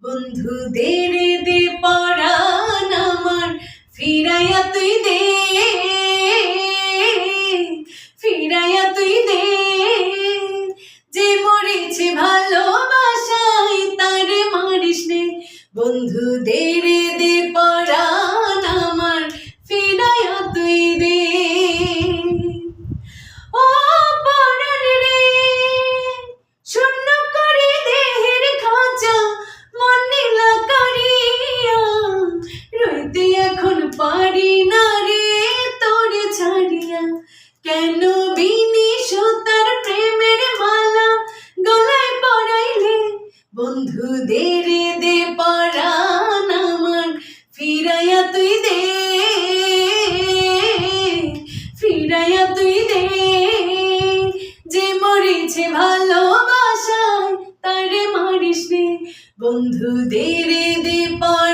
বন্ধুদের দে পরাণ আমার, ফিরাইয়া তুই দে, ফিরাইয়া তুই দে। যে মরেছে ভালোবাসায় তারে মারিস নে, বন্ধুদের দে পরাণ আমার, ফিরাইয়া তুই দে। ও পরাণ রে, শূন্য করে দেহের খাঁচা মন নীলা করিয়া, রইতে এখন পারি না রে তোরে ছাড়িয়া। কেন বিনি সুতার প্রেমের মালা গলায় পরাইলে, বন্ধুদের দে পরাণ আমার, ফিরাইয়া তুই দে, ফিরাইয়া তুই দে। যে মরেছে ভালোবাসায় তারে মারিস নে, বন্ধুদের দে পরাণ।